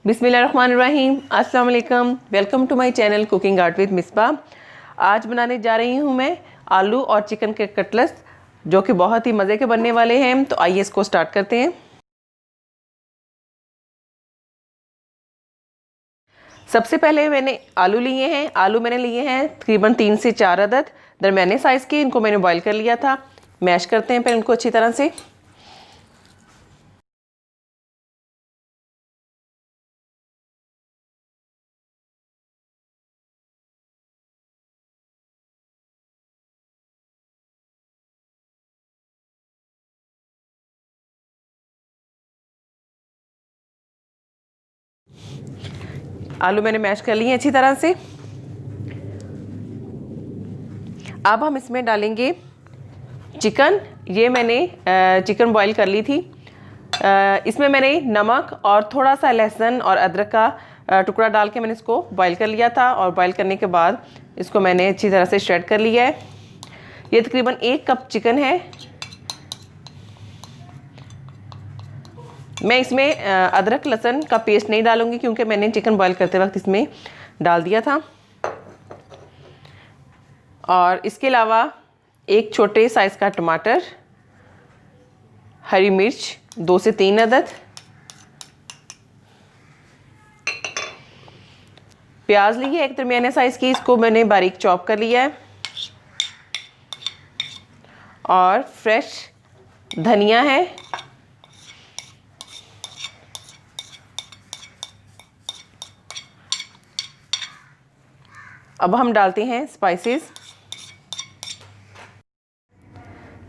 बिस्मिल्लाहिर्रहमानिर्रहीम। अस्सलाम वालेकुम। Welcome to my channel cooking art with Misba. आज बनाने जा रही हूँ मैं आलू और चिकन के कटलेट्स, जो कि बहुत ही मज़े के बनने वाले हैं। तो आइए इसको स्टार्ट करते हैं। सबसे पहले मैंने आलू लिए हैं। आलू मैंने लिए हैं तकरीबन 3 से 4 अदद दरमियाने साइज़ के। इनको मैंने बॉईल कर लिया था। मैश करते हैं पहले इनको अच्छी तरह से। आलू मैंने मैश कर लिए अच्छी तरह से। अब हम इसमें डालेंगे चिकन। ये मैंने चिकन बॉईल कर ली थी। इसमें मैंने नमक और थोड़ा सा लहसुन और अदरक का टुकड़ा डाल के मैंने इसको बॉईल कर लिया था। और बॉईल करने के बाद इसको मैंने अच्छी तरह से श्रेड कर लिया है। ये तकरीबन 1 कप चिकन है। मैं इसमें अदरक लहसुन का पेस्ट नहीं डालूंगी, क्योंकि मैंने चिकन बॉईल करते वक्त इसमें डाल दिया था। और इसके अलावा एक छोटे साइज़ का टमाटर, हरी मिर्च 2 से 3 अदद, प्याज ली है एक दरमियाने साइज़ की, इसको मैंने बारीक चॉप कर लिया है। और फ्रेश धनिया है। अब हम डालते हैं स्पाइसेस।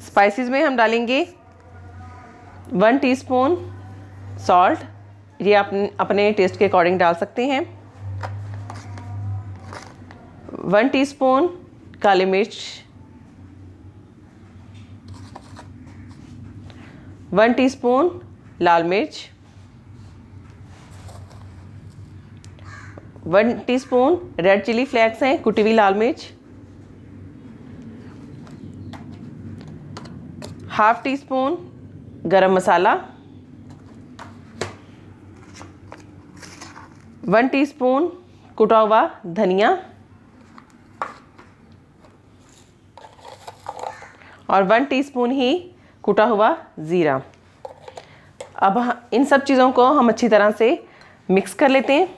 स्पाइसेस में हम डालेंगे 1 टीस्पून सॉल्ट। ये आप अपने टेस्ट के अकॉर्डिंग डाल सकते हैं। 1 टीस्पून काली मिर्च, 1 टीस्पून लाल मिर्च, 1 टीस्पून रेड चिली फ्लेक्स हैं, कुटी हुई लाल मिर्च, 1/2 टीस्पून गरम मसाला, 1 टीस्पून कुटा हुआ धनिया और 1 टीस्पून ही कुटा हुआ ज़ीरा। अब इन सब चीज़ों को हम अच्छी तरह से मिक्स कर लेते हैं।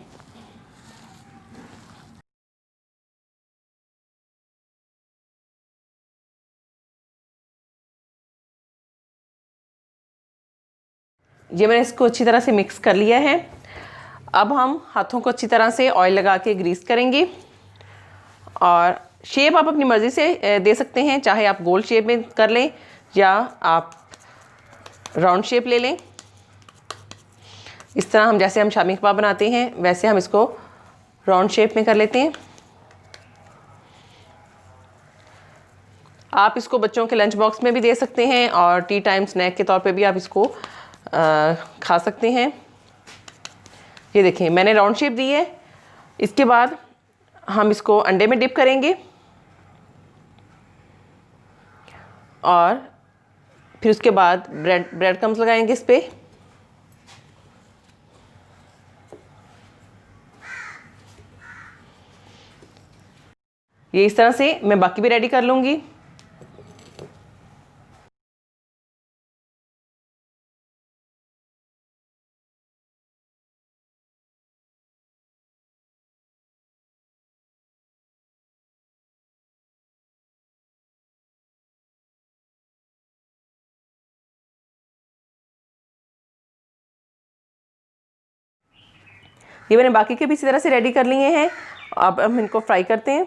ये मैंने इसको अच्छी तरह से मिक्स कर लिया है। अब हम हाथों को अच्छी तरह से ऑयल लगा के ग्रीस करेंगे। और शेप आप अपनी मर्ज़ी से दे सकते हैं, चाहे आप गोल शेप में कर लें या आप राउंड शेप ले लें। इस तरह हम जैसे हम शामी कबाब बनाते हैं वैसे हम इसको राउंड शेप में कर लेते हैं। आप इसको बच्चों के लंच बॉक्स में भी दे सकते हैं और टी टाइम स्नैक के तौर पे भी आप इसको खा सकते हैं। ये देखिए मैंने राउंड शेप दी है। इसके बाद हम इसको अंडे में डिप करेंगे और फिर उसके बाद ब्रेड क्रम्स लगाएंगे इस पर। ये इस तरह से मैं बाकी भी रेडी कर लूँगी। ये मैंने बाकी के भी इसी तरह से रेडी कर लिए हैं। अब हम इनको फ्राई करते हैं।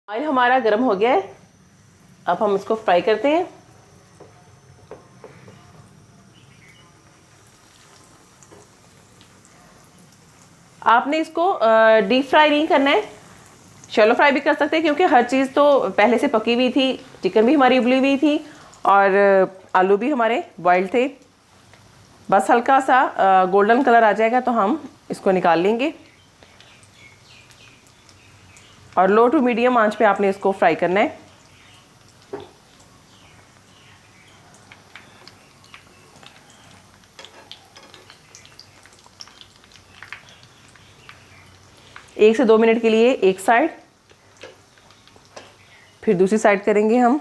ऑयल हमारा गर्म हो गया है। अब हम इसको फ्राई करते हैं। आपने इसको डीप फ्राई नहीं करना है, शैलो फ्राई भी कर सकते हैं, क्योंकि हर चीज़ तो पहले से पकी हुई थी। चिकन भी हमारी उबली हुई थी और आलू भी हमारे बॉइल्ड थे। बस हल्का सा गोल्डन कलर आ जाएगा तो हम इसको निकाल लेंगे। और लो टू मीडियम आंच पे आपने इसको फ्राई करना है। 1 से 2 मिनट के लिए एक साइड, फिर दूसरी साइड करेंगे हम।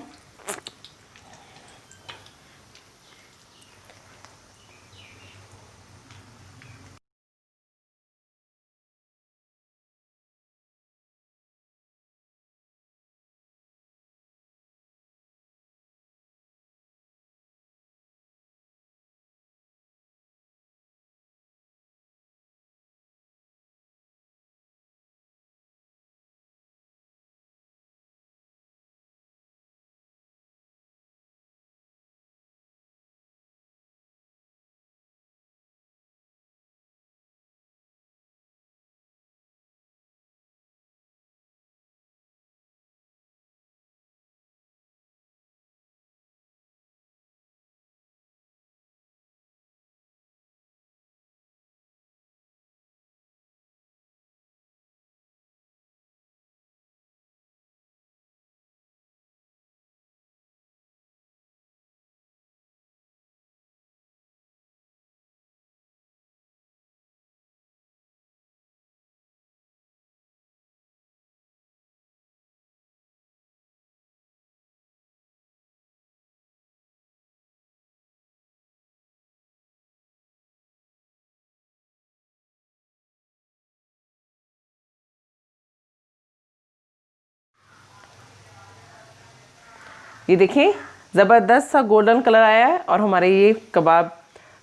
ये देखिए ज़बरदस्त सा गोल्डन कलर आया है और हमारे ये कबाब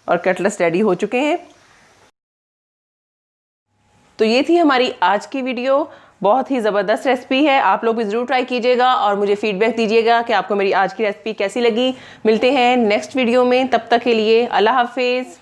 और कटलेट्स रेडी हो चुके हैं। तो ये थी हमारी आज की वीडियो। बहुत ही ज़बरदस्त रेसिपी है, आप लोग भी ज़रूर ट्राई कीजिएगा और मुझे फीडबैक दीजिएगा कि आपको मेरी आज की रेसिपी कैसी लगी। मिलते हैं नेक्स्ट वीडियो में, तब तक के लिए अल्लाह हाफिज़।